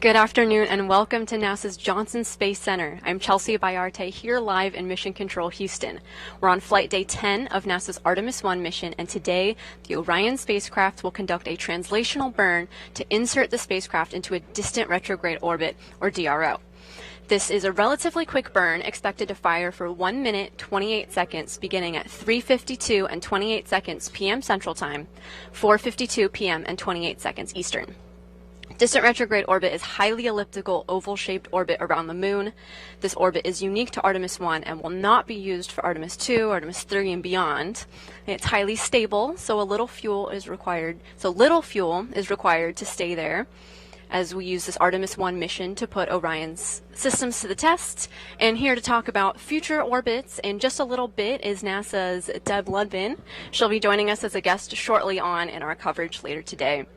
Good afternoon and welcome to NASA's Johnson Space Center. I'm Chelsea Bayarte here live in Mission Control Houston. We're on flight day 10 of NASA's Artemis 1 mission, and today the Orion spacecraft will conduct a translational burn to insert the spacecraft into a distant retrograde orbit, or DRO. This is a relatively quick burn expected to fire for 1 minute 28 seconds beginning at 3:52 and 28 seconds p.m. Central Time, 4:52 p.m. and 28 seconds Eastern. Distant retrograde orbit is highly elliptical, oval-shaped orbit around the moon. This orbit is unique to Artemis 1 and will not be used for Artemis 2, Artemis 3, and beyond. It's highly stable, so little fuel is required to stay there as we use this Artemis 1 mission to put Orion's systems to the test. And here to talk about future orbits in just a little bit is NASA's Deb Ludvin. She'll be joining us as a guest shortly on in our coverage later today.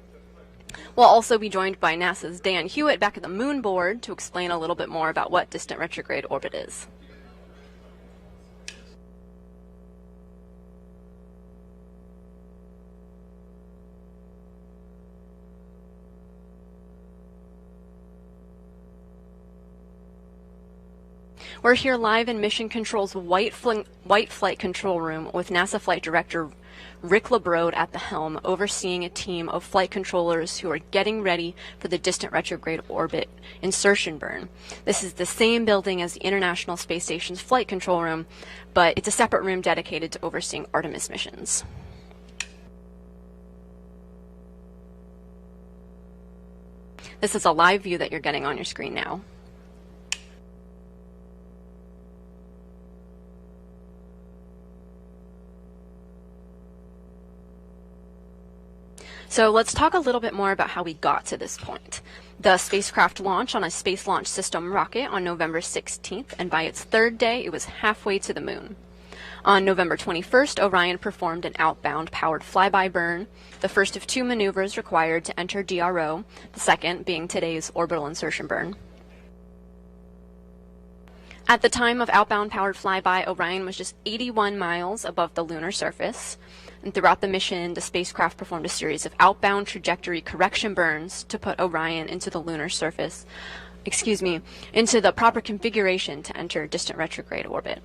We'll also be joined by NASA's Dan Hewitt back at the Moon Board to explain a little bit more about what distant retrograde orbit is. We're here live in Mission Control's White Flight Control Room with NASA Flight Director Rick LeBrode at the helm, overseeing a team of flight controllers who are getting ready for the distant retrograde orbit insertion burn. This is the same building as the International Space Station's Flight Control Room, but it's a separate room dedicated to overseeing Artemis missions. This is a live view that you're getting on your screen now. So let's talk a little bit more about how we got to this point. The spacecraft launched on a Space Launch System rocket on November 16th, and by its third day, it was halfway to the moon. On November 21st, Orion performed an outbound powered flyby burn, the first of 2 maneuvers required to enter DRO, the second being today's orbital insertion burn. At the time of outbound powered flyby, Orion was just 81 miles above the lunar surface. And throughout the mission, the spacecraft performed a series of outbound trajectory correction burns to put Orion into the lunar surface, into the proper configuration to enter distant retrograde orbit.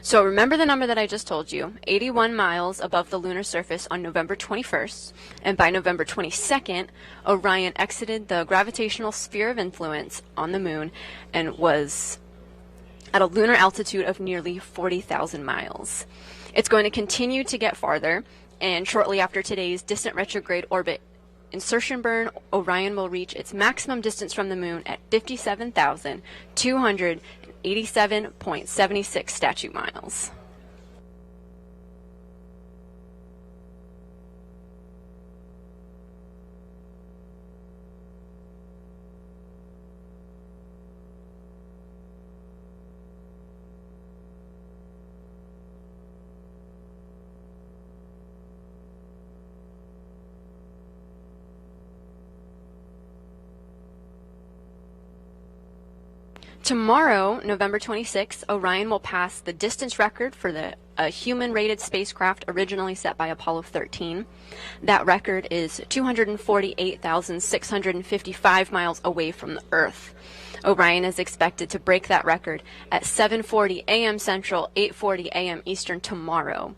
So remember the number that I just told you, 81 miles above the lunar surface on November 21st, and by November 22nd, Orion exited the gravitational sphere of influence on the moon and was at a lunar altitude of nearly 40,000 miles. It's going to continue to get farther, and shortly after today's distant retrograde orbit insertion burn, Orion will reach its maximum distance from the moon at 57,287.76 statute miles. Tomorrow, November 26th, Orion will pass the distance record for the human-rated spacecraft originally set by Apollo 13. That record is 248,655 miles away from the Earth. Orion is expected to break that record at 7:40 a.m. Central, 8:40 a.m. Eastern tomorrow.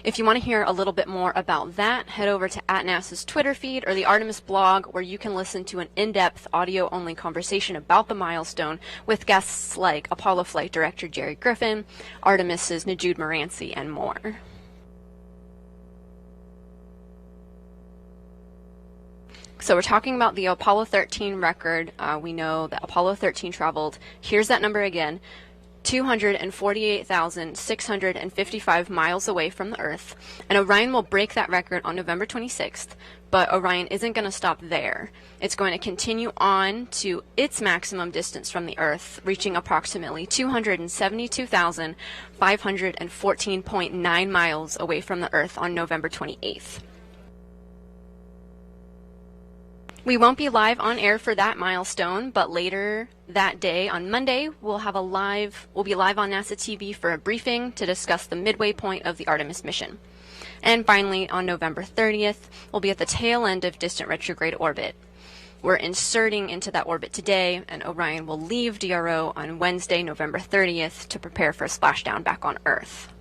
If you want to hear a little bit more about that, head over to @NASA's Twitter feed or the Artemis blog, where you can listen to an in-depth audio-only conversation about the milestone with guests like Apollo Flight Director Jerry Griffin, Artemis's Najude Moranci, and more. So we're talking about the Apollo 13 record. We know that Apollo 13 traveled, here's that number again, 248,655 miles away from the Earth, and Orion will break that record on November 26th, but Orion isn't going to stop there. It's going to continue on to its maximum distance from the Earth, reaching approximately 272,514.9 miles away from the Earth on November 28th. We won't be live on air for that milestone, but later that day on Monday, we'll be live on NASA TV for a briefing to discuss the midway point of the Artemis mission. And finally, on November 30th, we'll be at the tail end of distant retrograde orbit. We're inserting into that orbit today, and Orion will leave DRO on Wednesday, November 30th to prepare for a splashdown back on Earth.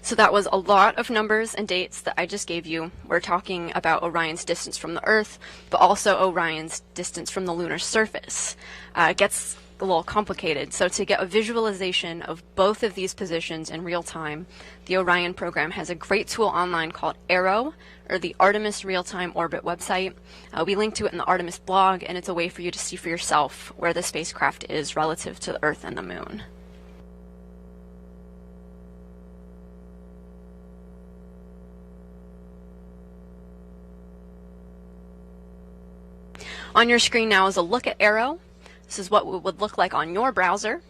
So that was a lot of numbers and dates that I just gave you. We're talking about Orion's distance from the Earth, but also Orion's distance from the lunar surface. It gets a little complicated. So to get a visualization of both of these positions in real time, the Orion program has a great tool online called ARROW, or the Artemis Real-Time Orbit website. We link to it in the Artemis blog, and it's a way for you to see for yourself where the spacecraft is relative to the Earth and the Moon. On your screen now is a look at ARROW. This is what it would look like on your browser.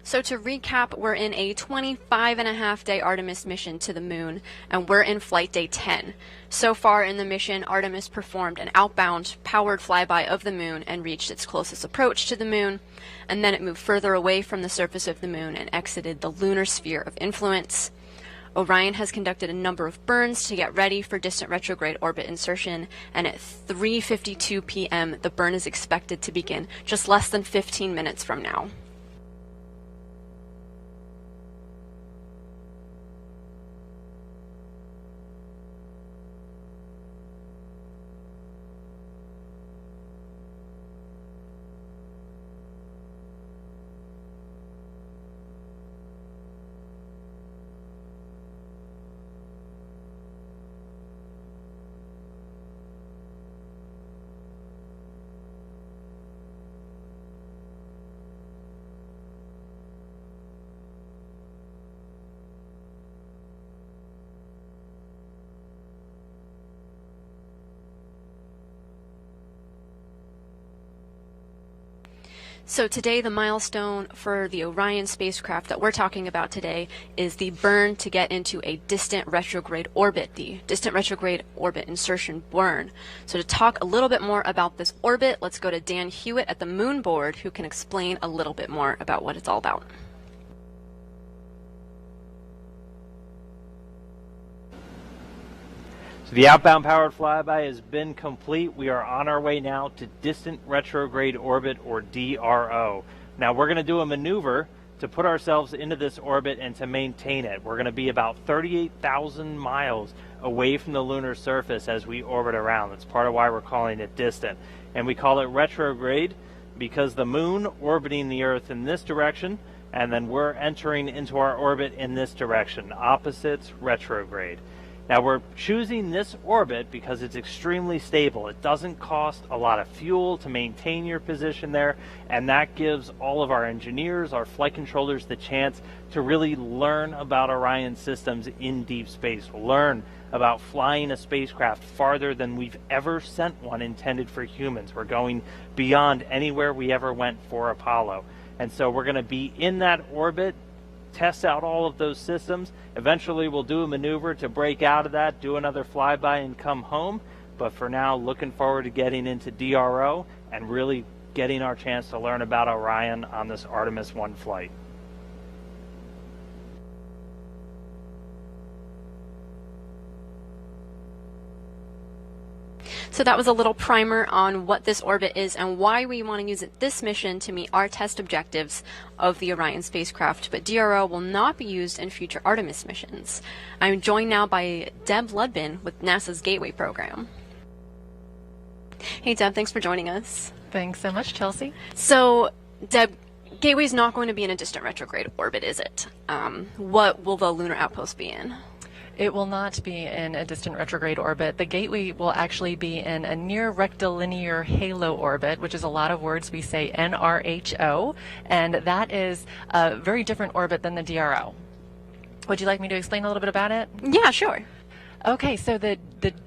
So to recap, we're in a 25.5-day Artemis mission to the Moon, and we're in flight day 10. So far in the mission, Artemis performed an outbound, powered flyby of the Moon and reached its closest approach to the Moon, and then it moved further away from the surface of the Moon and exited the lunar sphere of influence. Orion has conducted a number of burns to get ready for distant retrograde orbit insertion, and at 3:52 p.m. the burn is expected to begin just less than 15 minutes from now. So today, the milestone for the Orion spacecraft that we're talking about today is the burn to get into a distant retrograde orbit, the distant retrograde orbit insertion burn. So to talk a little bit more about this orbit, let's go to Dan Hewitt at the Moon Board, who can explain a little bit more about what it's all about. The outbound powered flyby has been complete. We are on our way now to distant retrograde orbit, or DRO. Now we're going to do a maneuver to put ourselves into this orbit and to maintain it. We're going to be about 38,000 miles away from the lunar surface as we orbit around. That's part of why we're calling it distant. And we call it retrograde because the Moon orbiting the Earth in this direction, and then we're entering into our orbit in this direction. Opposites, retrograde. Now we're choosing this orbit because it's extremely stable. It doesn't cost a lot of fuel to maintain your position there, and that gives all of our engineers, our flight controllers, the chance to really learn about Orion systems in deep space, learn about flying a spacecraft farther than we've ever sent one intended for humans. We're going beyond anywhere we ever went for Apollo. And so we're going to be in that orbit, test out all of those systems. Eventually we'll do a maneuver to break out of that, do another flyby and come home. But for now, looking forward to getting into DRO and really getting our chance to learn about Orion on this Artemis 1 flight. So that was a little primer on what this orbit is and why we want to use this mission to meet our test objectives of the Orion spacecraft, but DRO will not be used in future Artemis missions. I'm joined now by Deb Ludbin with NASA's Gateway program. Hey Deb, thanks for joining us. Thanks so much, Chelsea. So Deb, Gateway is not going to be in a distant retrograde orbit, is it? What will the lunar outpost be in? It will not be in a distant retrograde orbit. The Gateway will actually be in a near rectilinear halo orbit, which is a lot of words. We say NRHO, and that is a very different orbit than the DRO. Would you like me to explain a little bit about it? Yeah, sure. Okay, so the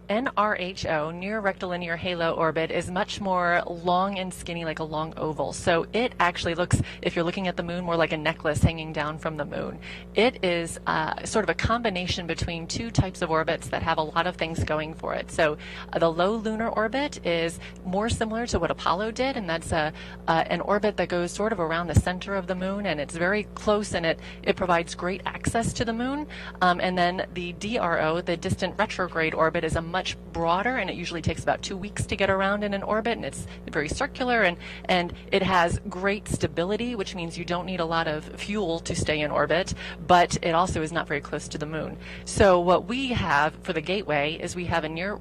NRHO, near rectilinear halo orbit, is much more long and skinny, like a long oval. So it actually looks, if you're looking at the moon, more like a necklace hanging down from the moon. It is sort of a combination between two types of orbits that have a lot of things going for it. So the low lunar orbit is more similar to what Apollo did, and that's an orbit that goes sort of around the center of the moon, and it's very close, and it provides great access to the moon. And then the DRO, the distant retrograde orbit, is a much broader, and it usually takes about 2 weeks to get around in an orbit, and it's very circular, and it has great stability, which means you don't need a lot of fuel to stay in orbit, but it also is not very close to the moon. So what we have for the Gateway is we have a near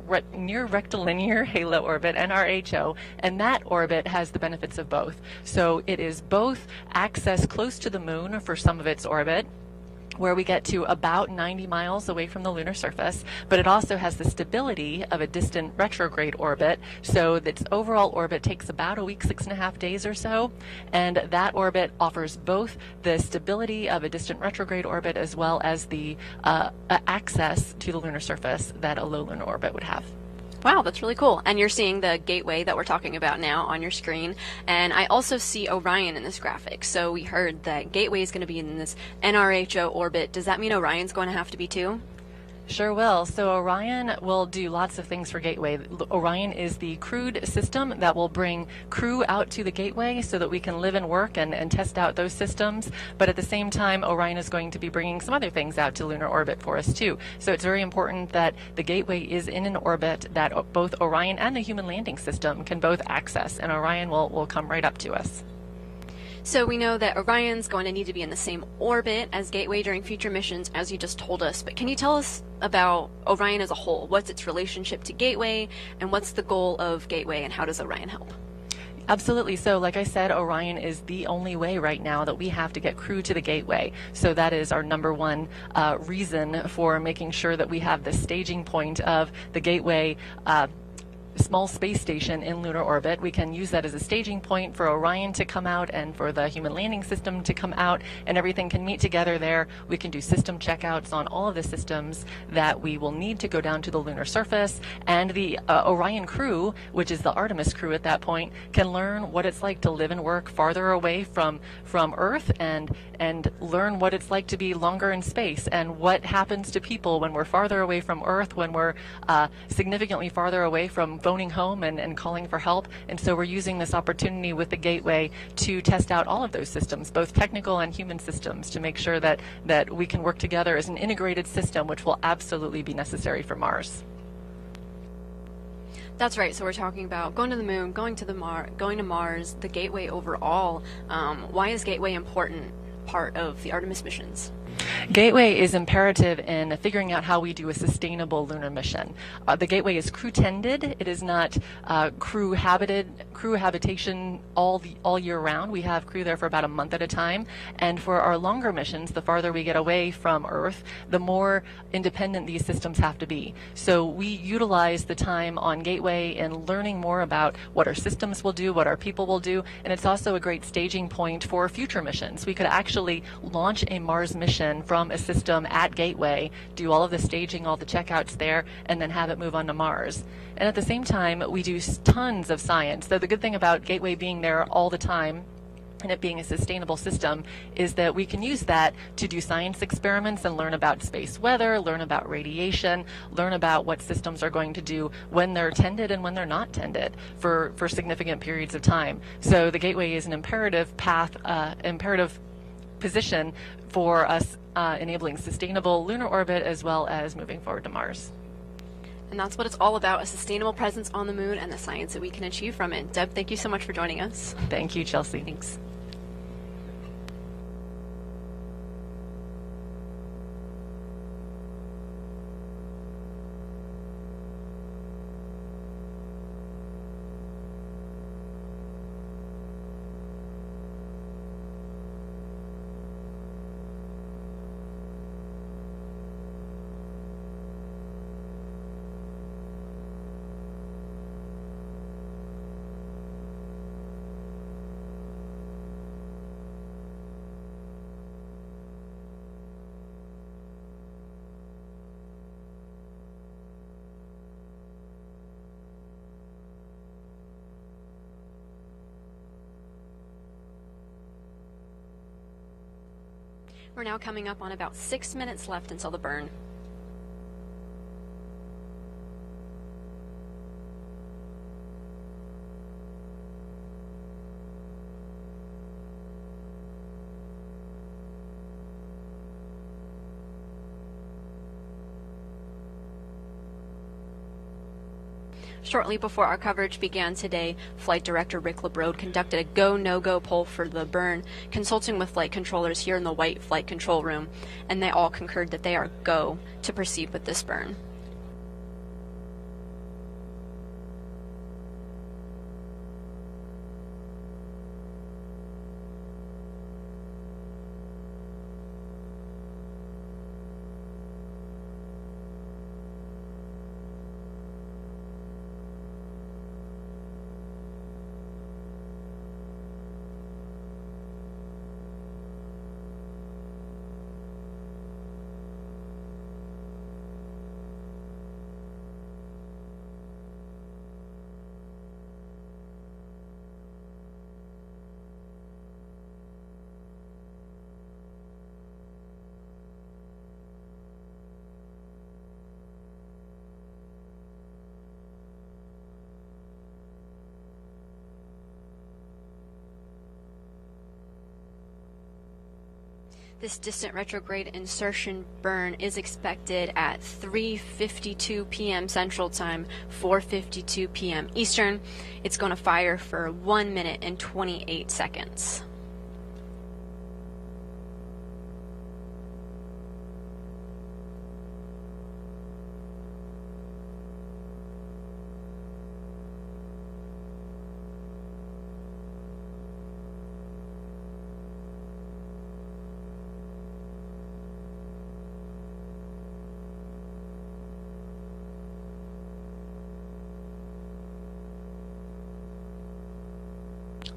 rectilinear halo orbit, NRHO, and that orbit has the benefits of both. So it is both access close to the moon for some of its orbit, where we get to about 90 miles away from the lunar surface, but it also has the stability of a distant retrograde orbit, so that its overall orbit takes about a week, 6.5 days or so, and that orbit offers both the stability of a distant retrograde orbit as well as the access to the lunar surface that a low lunar orbit would have. Wow, that's really cool. And you're seeing the Gateway that we're talking about now on your screen. And I also see Orion in this graphic. So we heard that Gateway is going to be in this NRHO orbit. Does that mean Orion's going to have to be too? Sure will. So Orion will do lots of things for Gateway. Orion is the crewed system that will bring crew out to the Gateway so that we can live and work and test out those systems. But at the same time, Orion is going to be bringing some other things out to lunar orbit for us too. So it's very important that the Gateway is in an orbit that both Orion and the human landing system can both access, and Orion will come right up to us. So we know that Orion's going to need to be in the same orbit as Gateway during future missions, as you just told us. But can you tell us about Orion as a whole? What's its relationship to Gateway, and what's the goal of Gateway, and how does Orion help? Absolutely. So like I said, Orion is the only way right now that we have to get crew to the Gateway. So that is our number one reason for making sure that we have the staging point of the Gateway small space station in lunar orbit. We can use that as a staging point for Orion to come out and for the human landing system to come out, and everything can meet together there. We can do system checkouts on all of the systems that we will need to go down to the lunar surface, and the Orion crew, which is the Artemis crew at that point, can learn what it's like to live and work farther away from Earth, and learn what it's like to be longer in space, and what happens to people when we're farther away from Earth, when we're significantly farther away from phoning home and calling for help. And so we're using this opportunity with the Gateway to test out all of those systems, both technical and human systems, to make sure that we can work together as an integrated system, which will absolutely be necessary for Mars. That's right. So we're talking about going to the moon, going to Mars, the Gateway overall. Why is Gateway important part of the Artemis missions? Gateway is imperative in figuring out how we do a sustainable lunar mission. The Gateway is crew tended. It is not crew habitation all year round. We have crew there for about a month at a time. And for our longer missions, the farther we get away from Earth, the more independent these systems have to be. So we utilize the time on Gateway in learning more about what our systems will do, what our people will do, and it's also a great staging point for future missions. We could actually launch a Mars mission from a system at Gateway, do all of the staging, all the checkouts there, and then have it move on to Mars. And at the same time, we do tons of science. So the good thing about Gateway being there all the time and it being a sustainable system is that we can use that to do science experiments and learn about space weather, learn about radiation, learn about what systems are going to do when they're tended and when they're not tended for significant periods of time. So the Gateway is an imperative position for us enabling sustainable lunar orbit as well as moving forward to Mars. And that's what it's all about, a sustainable presence on the moon and the science that we can achieve from it. Deb, thank you so much for joining us. Thank you, Chelsea. Thanks. We're now coming up on about 6 minutes left until the burn. Shortly before our coverage began today, Flight Director Rick LeBrode conducted a go, no-go poll for the burn, consulting with flight controllers here in the White Flight Control Room, and they all concurred that they are go to proceed with this burn. This distant retrograde insertion burn is expected at 3:52 p.m. Central Time, 4:52 p.m. Eastern. It's going to fire for 1 minute and 28 seconds.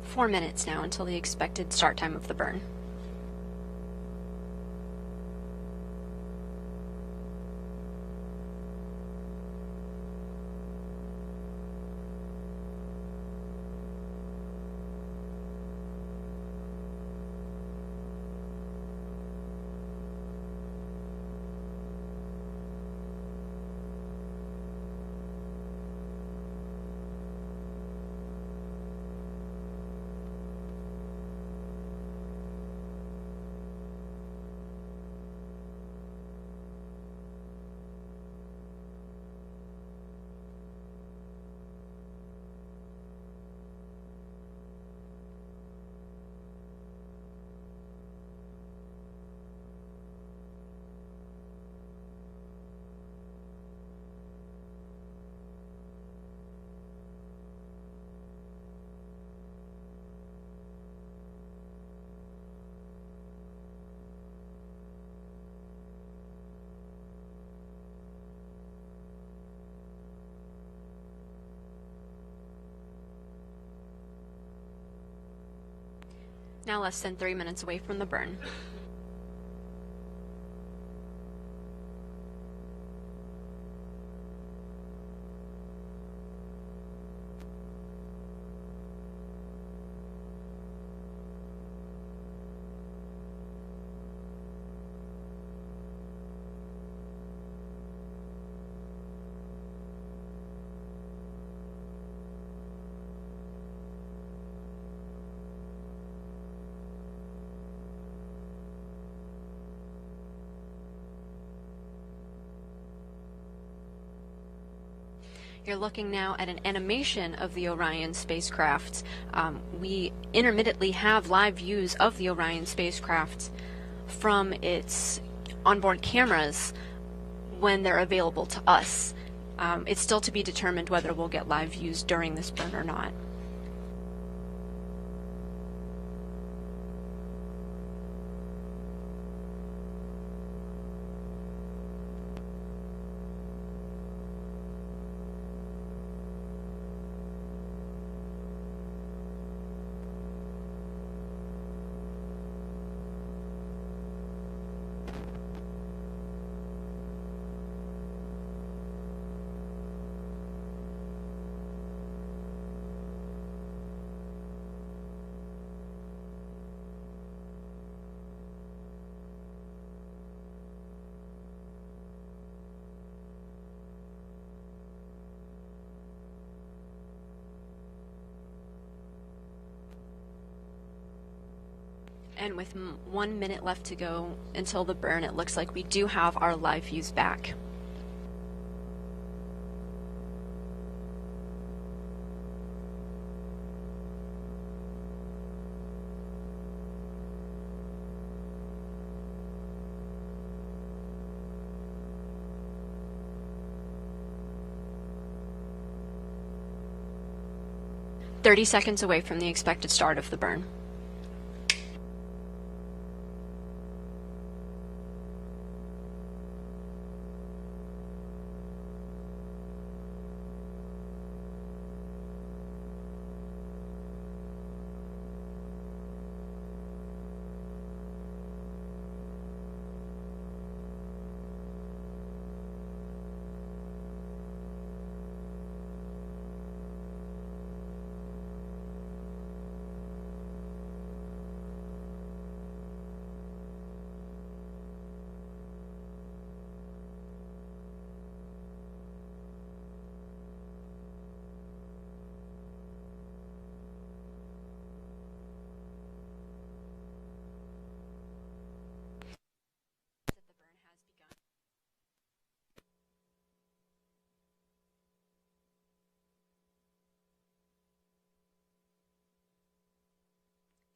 Four minutes now until the expected start time of the burn. Now less than 3 minutes away from the burn. You're looking now at an animation of the Orion spacecraft. We intermittently have live views of the Orion spacecraft from its onboard cameras when they're available to us. It's still to be determined whether we'll get live views during this burn or not. And with 1 minute left to go until the burn, it looks like we do have our live views back. "30 seconds away from the expected start of the burn."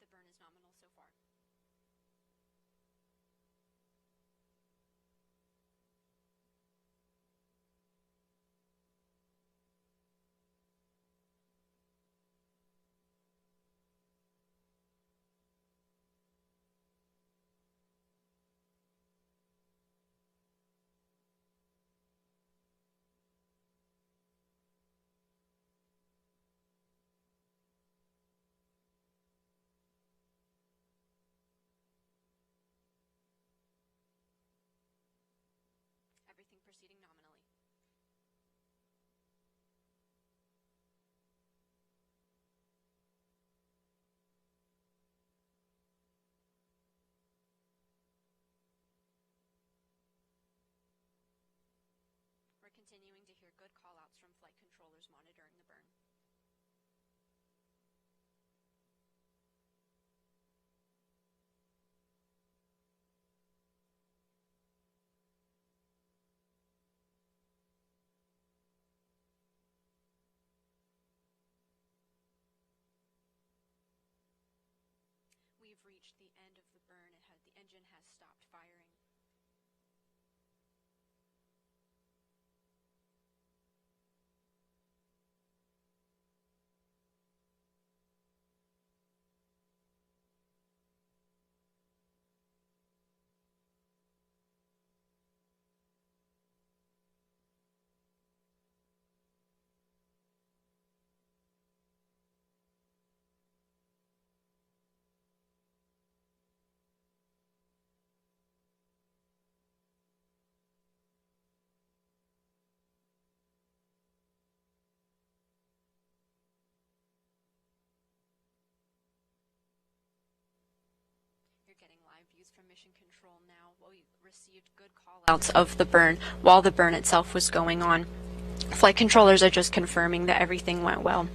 The burn is nominal so far. Everything proceeding nominally. We're continuing to hear good callouts from flight controllers monitoring the burn. We've reached the end of the burn. The engine has stopped firing. You're getting live views from Mission Control now. We received good callouts of the burn while the burn itself was going on. Flight controllers are just confirming that everything went well.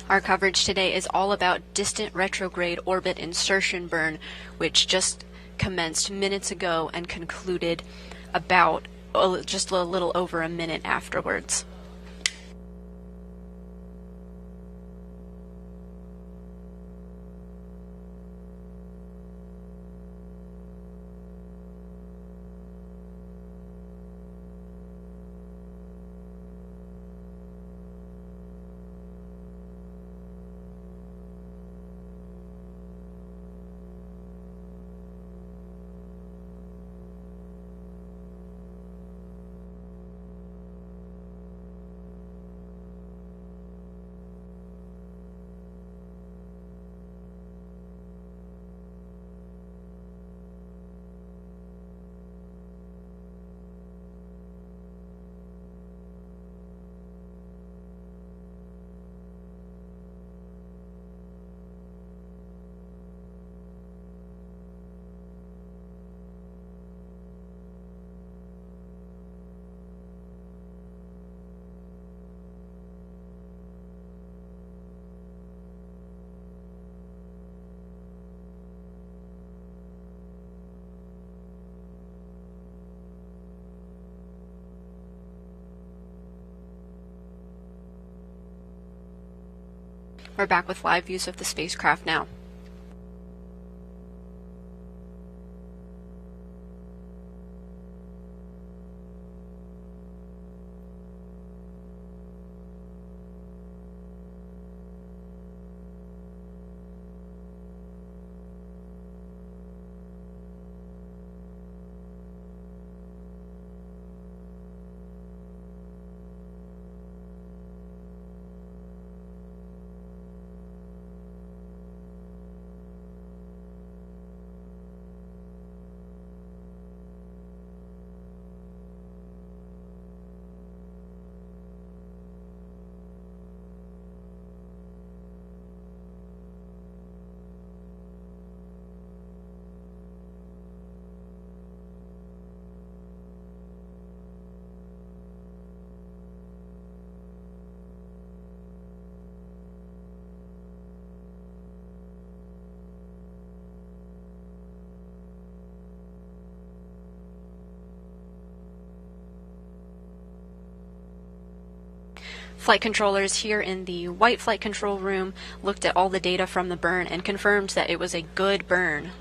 Our coverage today is all about distant retrograde orbit insertion burn, which just commenced minutes ago and concluded about just a little over a minute afterwards. We're back with live views of the spacecraft now. Flight controllers here in the white flight control room looked at all the data from the burn and confirmed that it was a good burn.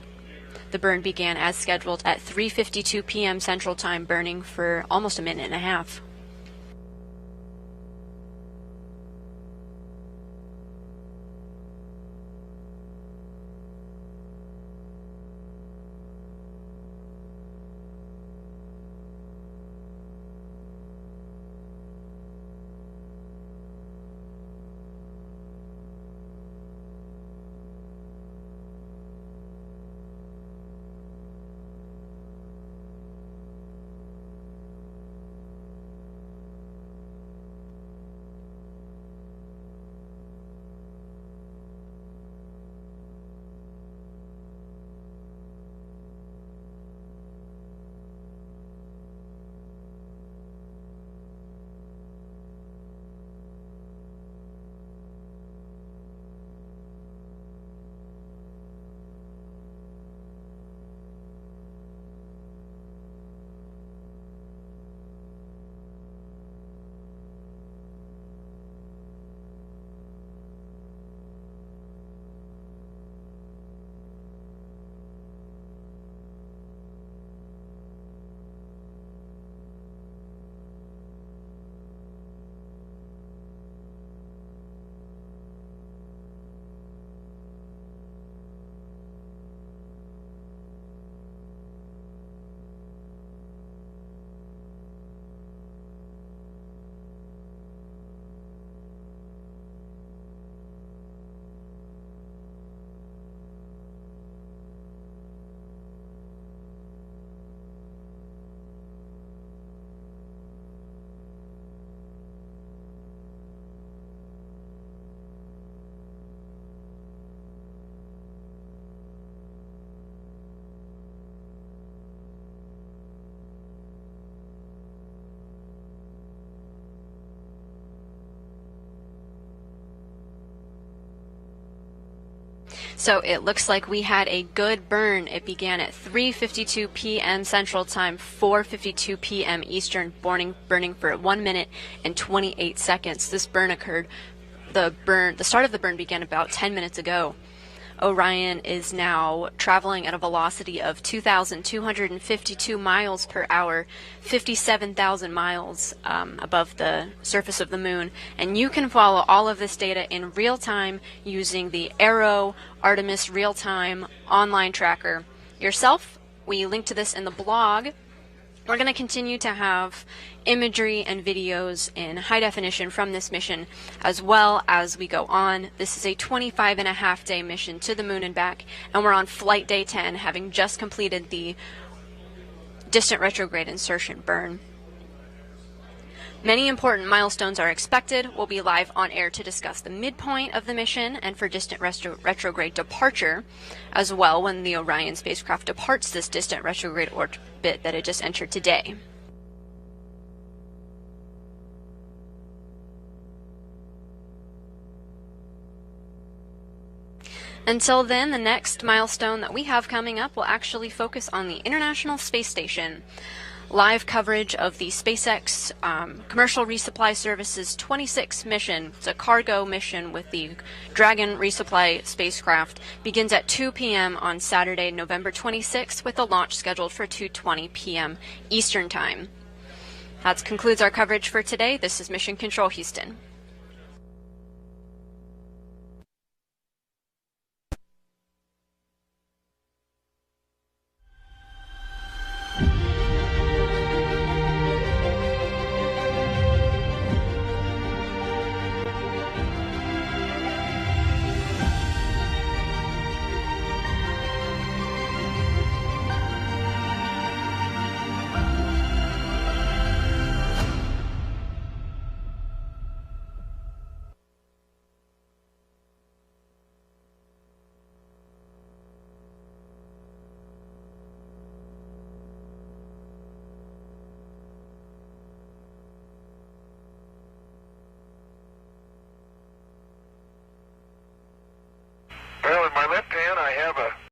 The burn began as scheduled at 3:52 p.m. Central Time, burning for almost a minute and a half. So it looks like we had a good burn. It began at 3:52 p.m. Central Time, 4:52 p.m. Eastern, burning for 1 minute and 28 seconds. This burn occurred. The start of the burn began about 10 minutes ago. Orion is now traveling at a velocity of 2,252 miles per hour, 57,000 miles above the surface of the moon. And you can follow all of this data in real time using the Arrow Artemis real-time online tracker yourself. We link to this in the blog. We're going to continue to have imagery and videos in high definition from this mission as well as we go on. This is a 25.5-day mission to the moon and back, and we're on flight day 10, having just completed the distant retrograde insertion burn. Many important milestones are expected. We'll be live on air to discuss the midpoint of the mission and for distant retrograde departure as well when the Orion spacecraft departs this distant retrograde orbit that it just entered today. Until then, the next milestone that we have coming up will actually focus on the International Space Station. Live coverage of the SpaceX Commercial Resupply Services 26 mission. It's a cargo mission with the Dragon resupply spacecraft. Begins at 2 p.m. on Saturday, November 26th, with a launch scheduled for 2:20 p.m. Eastern Time. That concludes our coverage for today. This is Mission Control Houston. Well, in my left hand I have a